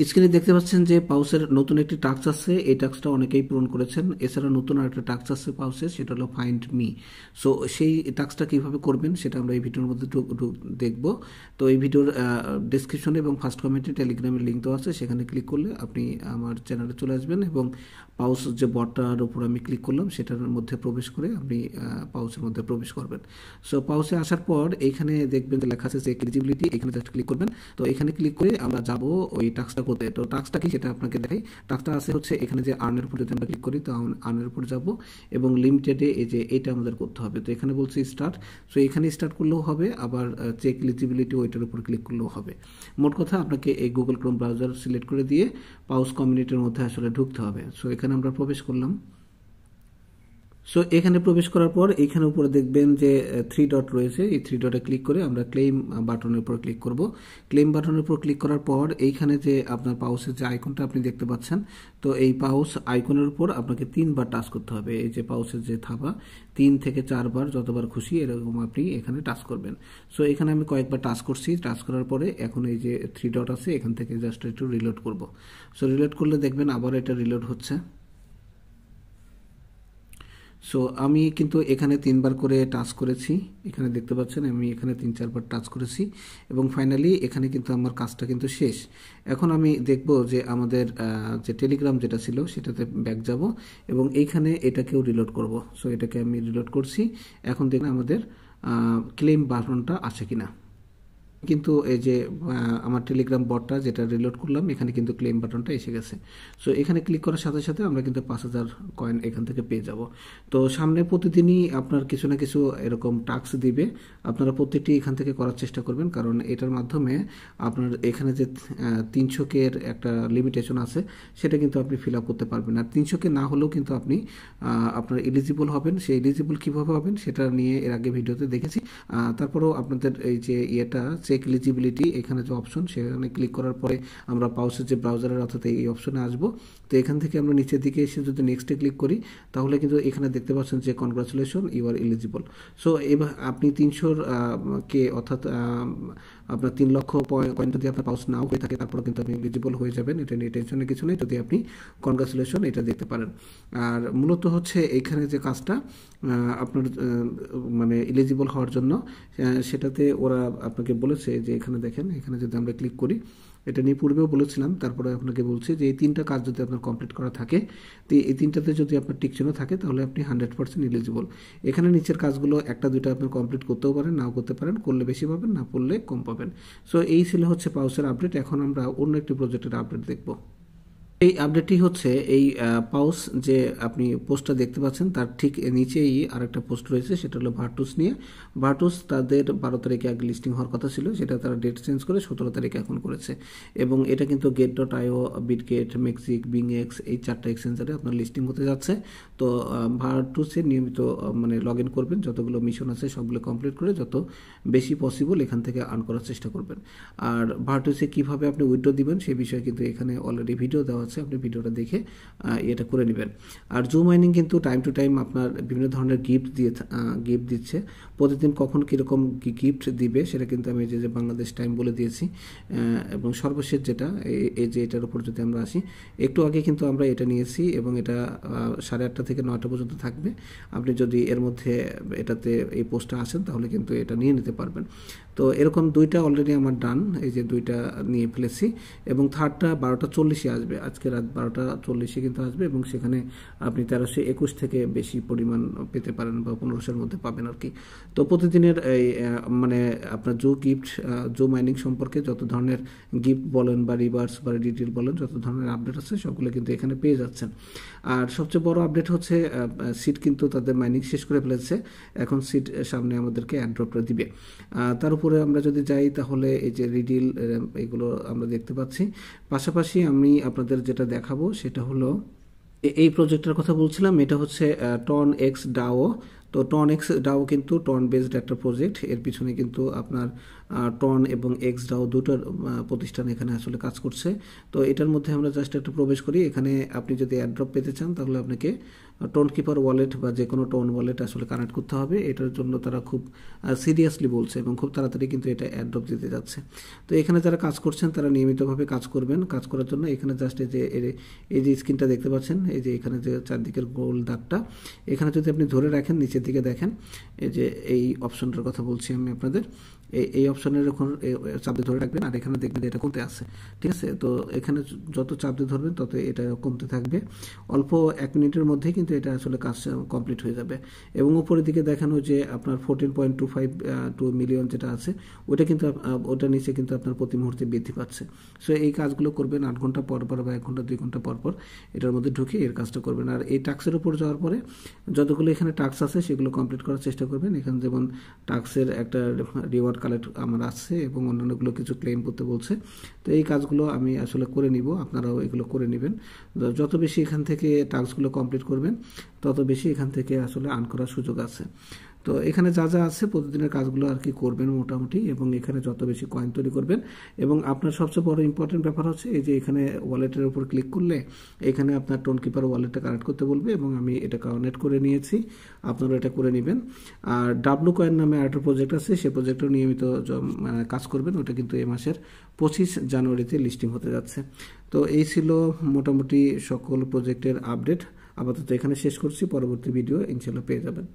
স্ক্রিনে দেখতে পাচ্ছেন যে পাউসের নতুন একটি টাস্ক আছে, এই টাস্কটা অনেকেই পূরণ করেছেন। এছাড়া নতুন আরেকটা টাস্ক আছে পাউসে, সেটা হলো ফাইন্ড মি। সো সেই টাস্কটা কীভাবে করবেন সেটা আমরা এই ভিডিওর মধ্যে দেখব। তো এই ভিডিওর ডিসক্রিপশনে এবং ফার্স্ট কমেন্টে টেলিগ্রামের লিঙ্ক দেওয়া আছে, সেখানে ক্লিক করলে আপনি আমার চ্যানেলে চলে আসবেন এবং পাউস যে বটটার উপর আমি ক্লিক করলাম সেটার মধ্যে প্রবেশ করে আপনি পাউসের মধ্যে প্রবেশ করবেন। সো পাউসে আসার পর এইখানে দেখবেন যে লেখা আছে যে এলিজিবিলিটি, এখানে জাস্ট ক্লিক করবেন। তো এখানে ক্লিক করে আমরা যাব ওই টাস্কটা করতে। তো টাস্কটা কি সেটা আপনাকে দেখাই। টাস্কটা আছে হচ্ছে এখানে যে আর্নের উপর যদি আমরা ক্লিক করি তো আর্নের উপর যাব এবং লিমিটেডে এই যে এটা আমাদের করতে হবে। তো এখানে বলছি স্টার্ট, সো এখানে স্টার্ট করলেও হবে, আবার চেক এলিজিবিলিটি ওইটার উপর ক্লিক করলেও হবে। মোট কথা আপনাকে এই গুগল ক্রোম ব্রাউজার সিলেক্ট করে দিয়ে পাউস কমিউনিটির মধ্যে আসলে ঢুকতে হবে। সো এখানে আমরা প্রবেশ করলাম। সো এখানে প্রবেশ করার পর এখানে উপরে দেখবেন যে 3 ডট রয়েছে, এই 3 ডটে ক্লিক করে আমরা ক্লেম বাটনের উপর ক্লিক করব। ক্লেম বাটনের উপর ক্লিক করার পর এইখানে যে আপনার পাউসের যে আইকনটা আপনি দেখতে পাচ্ছেন, তো এই পাউস আইকনের উপর আপনাকে 3 বার টাচ করতে হবে। এই যে পাউসের যে থাবা 3 থেকে 4 বার, যতবার খুশি এরকম আপনি এখানে টাচ করবেন। সো এখানে আমি কয়েকবার টাচ করছি, টাচ করার পরে এখন এই যে 3 ডট আছে এখান থেকে জাস্ট একটু রিলোড করব। সো রিলোড করলে দেখবেন আবার এটা রিলোড হচ্ছে। সো আমি কিন্তু এখানে 3 বার করে টাচ করেছি, এখানে দেখতে পাচ্ছেন আমি এখানে 3-4 বার টাচ করেছি এবং ফাইনালি এখানে কিন্তু আমার কাজটা কিন্তু শেষ। এখন আমি দেখব যে আমাদের যে টেলিগ্রাম যেটা ছিল সেটাতে ব্যাক যাব এবং এইখানে এটাকেও রিলোড করব। সো এটাকে আমি রিলোড করছি। এখন দেখুন আমাদের ক্লেম বাটনটা আছে কিনা। কিন্তু এই যে আমার টেলিগ্রাম বটটা যেটা রিলোড করলাম এখানে কিন্তু ক্লেম বাটনটা এসে গেছে। সো এখানে ক্লিক করার সাথে সাথে আমরা কিন্তু 5000 কয়েন এখান থেকে পেয়ে যাব। তো সামনে প্রতিদিনই আপনার কিছু না কিছু এরকম টাস্ক দিবে, আপনারা প্রত্যেকটি এখান থেকে করার চেষ্টা করবেন, কারণ এটার মাধ্যমে আপনার এখানে যে 300K এর একটা লিমিটেশন আছে সেটা কিন্তু আপনি ফিল আপ করতে পারবেন। আর 300K না হলেও কিন্তু আপনি আপনার এলিজিবল হবেন। সেই এলিজিবল কীভাবে হবেন সেটা নিয়ে এর আগে ভিডিওতে দেখেছি। তারপরেও আপনাদের এই যে ইয়েটা চেক এলিজিবিলিটি, এখানে যে অপশন সেখানে ক্লিক করার পরে আমরা পাউসের যে ব্রাউজারের অর্থাৎ এই অপশনে আসব। তো এখান থেকে আমরা নিচের দিকে এসে যদি নেক্সটে ক্লিক করি তাহলে কিন্তু এখানে দেখতে পাচ্ছেন যে congratulation, you are eligible. So এবার আপনি 300K অর্থাৎ আপনার 3 লক্ষ কয়েন যদি আপনার পাউস নাও হয়ে থাকে তারপরে কিন্তু আপনি এলিজিবল হয়ে যাবেন। এটা নিয়ে টেনশনের কিছু নেই যদি আপনি কনগ্রাচুলেশন এটা দেখতে পারেন। আর মূলত হচ্ছে এইখানে যে কাজটা আপনার মানে এলিজিবল হওয়ার জন্য সেটাতে ওরা আপনাকে বলেছে যে এখানে দেখেন, এখানে যদি আমরা ক্লিক করি, এটা নিয়ে পূর্বেও বলেছিলাম, তারপরে আপনাকে বলছি যে এই 3টা কাজ যদি আপনার কমপ্লিট করা থাকে, তো এই 3টাতে যদি আপনার টিক চিহ্ন থাকে তাহলে আপনি 100% এলিজিবল। এখানে নিচের কাজগুলো 1-2টা আপনি কমপ্লিট করতেও পারেন, নাও করতে পারেন, করলে বেশি পাবেন, না করলে কম পাবেন। সো এই ছিল হচ্ছে পাউসের আপডেট। এখন আমরা অন্য একটি প্রজেক্টের আপডেট দেখব। এই আপডেটটি হচ্ছে এই পাউস যে আপনি পোস্টটা দেখতে পাচ্ছেন তার ঠিক নিচেই আরেকটা পোস্ট রয়েছে, সেটা হলো ভার্টুস নিয়ে। ভার্টুস তাদের 12 তারিখে আগে লিস্টিং হওয়ার কথা ছিল, সেটা তারা ডেট চেঞ্জ করে 17 তারিখে এখন করেছে এবং এটা কিন্তু get.io, বিটগেট, মেক্সিক, বিংএক্স এই 4টা এক্সচেঞ্জারে আপনার লিস্টিং হতে যাচ্ছে। তো ভার্টুসে নিয়মিত মানে লগ ইন করবেন, যতগুলো মিশন আছে সবগুলো কমপ্লিট করে যত বেশি পসিবল এখান থেকে আর্ন করার চেষ্টা করবেন। আর ভার্টুসে কীভাবে আপনি উইথড্র দিবেন সেই বিষয়ে কিন্তু এখানে অলরেডি ভিডিও দেওয়া আছে, আপনি ভিডিওটা দেখে এটা করে নেবেন। আর জুম মাইনিং কিন্তু টাইম টু টাইম আপনার বিভিন্ন ধরনের গিফট দিচ্ছে, প্রতিদিন কখন কীরকম গিফট দিবে সেটা কিন্তু আমি যে বাংলাদেশ টাইম বলে দিয়েছি। এবং সর্বশেষ যেটা এই যে এটার উপর যদি আমরা আসি, একটু আগে কিন্তু আমরা এটা নিয়েছি এবং এটা 8:30 থেকে 9টা পর্যন্ত থাকবে। আপনি যদি এর মধ্যে এটাতে এই পোস্টটা আসেন তাহলে কিন্তু এটা নিয়ে নিতে পারবেন। তো এরকম 2টা অলরেডি আমার ডান, এই যে 2টা নিয়ে ফেলেছি এবং থার্ডটা 12:40 আসবে, আজকে রাত 12:40 কিন্তু আসবে এবং সেখানে আপনি 1321 থেকে বেশি পরিমাণ পেতে পারেন বা 1500-এর মধ্যে পাবেন আর কি। তো প্রতিদিনের এই মানে আপনার জো মাইনিং সম্পর্কে যত ধরনের গিফট বলেন বা রিভার্স বা ডিটেল বলেন, যত ধরনের আপডেট আছে সবগুলো কিন্তু এখানে পেয়ে যাচ্ছেন। আর সবচেয়ে বড় আপডেট হচ্ছে সিট কিন্তু তাদের মাইনিং শেষ করে ফেলেছে, এখন সিট সামনে আমাদেরকে অ্যাড্রপটা দিবে। তার উপরে আমরা যদি যাই তাহলে এই যে রিডিল এগুলো আমরা দেখতে পাচ্ছি। পাশাপাশি আমি আপনাদের যেটা দেখাবো সেটা হলো এই প্রজেক্টের কথা বলছিলাম, এটা হচ্ছে টন এক্স ডাও। তো টন এক্স ডাও কিন্তু টন বেসড একটা প্রজেক্ট, এর পিছনে কিন্তু আপনার টন এবং এক্স ডাও দুটোর প্রতিষ্ঠান এখানে আসলে কাজ করছে। তো এটার মধ্যে আমরা জাস্ট একটু প্রবেশ করি। এখানে আপনি যদি অ্যাড্রপ পেতে চান তাহলে আপনাকে টোন কিপার ওয়ালেট বা যে কোনো টোন ওয়ালেট আসলে কানেক্ট করতে হবে। এটার জন্য তারা খুব সিরিয়াসলি বলছে এবং খুব তাড়াতাড়ি কিন্তু এটা অ্যাড্রপ দিতে যাচ্ছে। তো এখানে যারা কাজ করছেন তারা নিয়মিতভাবে কাজ করবেন। কাজ করার জন্য এখানে জাস্ট এই যে স্ক্রিনটা দেখতে পাচ্ছেন, এই যে এখানে যে চারদিকের গোল দাগটা, এখানে যদি আপনি ধরে রাখেন নিচের দিকে দেখেন, এই যে এই অপশনটার কথা বলছি আমি আপনাদের, এই অপশনের যখন চাপ দিয়ে ধরে রাখবেন আর এখানে দেখবেন যে এটা কমতে আসে, ঠিক আছে। তো এখানে যত চাপ দিয়ে ধরবেন তত এটা কমতে থাকবে। অল্প 1 মিনিটের মধ্যেই কিন্তু এটা আসলে কাজ কমপ্লিট হয়ে যাবে। এবং উপরের দিকে দেখানো যে আপনার 14.25 মিলিয়ন যেটা আছে ওটা কিন্তু ওটার নিচে কিন্তু আপনার প্রতি মুহূর্তে বৃদ্ধি পাচ্ছে। সো এই কাজগুলো করবেন 8 ঘন্টা পর পর বা 1 ঘন্টা 2 ঘন্টা পর পর এটার মধ্যে ঢুকে এর কাজটা করবেন। আর এই টাস্কের উপর যাওয়ার পরে যতগুলো এখানে টাস্ক আছে সেগুলো কমপ্লিট করার চেষ্টা করবেন। এখানে যেমন টাস্কের একটা রিওয়ার্ড কালেক্ট আমার আছে এবং অন্যান্যগুলো কিছু ক্লেম করতে বলছে। তো এই কাজগুলো আমি আসলে করে নিব, আপনারাও এগুলো করে নেবেন। যত বেশি এখান থেকে টাস্কগুলো কমপ্লিট করবেন তত বেশি এখান থেকে আসলে আর্ন করার সুযোগ আছে। তো এখানে যা যা আছে প্রতিদিনের কাজগুলো আর কি করবেন মোটামুটি, এবং এখানে যত বেশি কয়েন তৈরি করবেন। এবং আপনার সবচেয়ে বড় ইম্পর্টেন্ট ব্যাপার হচ্ছে এই যে এখানে ওয়ালেটের উপর ক্লিক করলে এখানে আপনার টোন কিপার ওয়ালেটটা কানেক্ট করতে বলবে এবং আমি এটা কানেক্ট করে নিয়েছি, আপনারা এটা করে নেবেন। আর ডাব্লু কয়েন নামে আরেকটা প্রজেক্ট আছে, সেই প্রজেক্টও নিয়মিত কাজ করবেন, ওটা কিন্তু এই মাসের 25 জানুয়ারিতে লিস্টিং হতে যাচ্ছে। তো এই ছিল মোটামুটি সকল প্রজেক্টের আপডেট। আপাতত এখানে শেষ করছি, পরবর্তী ভিডিও ইনশাল্লাহ পেয়ে যাবেন।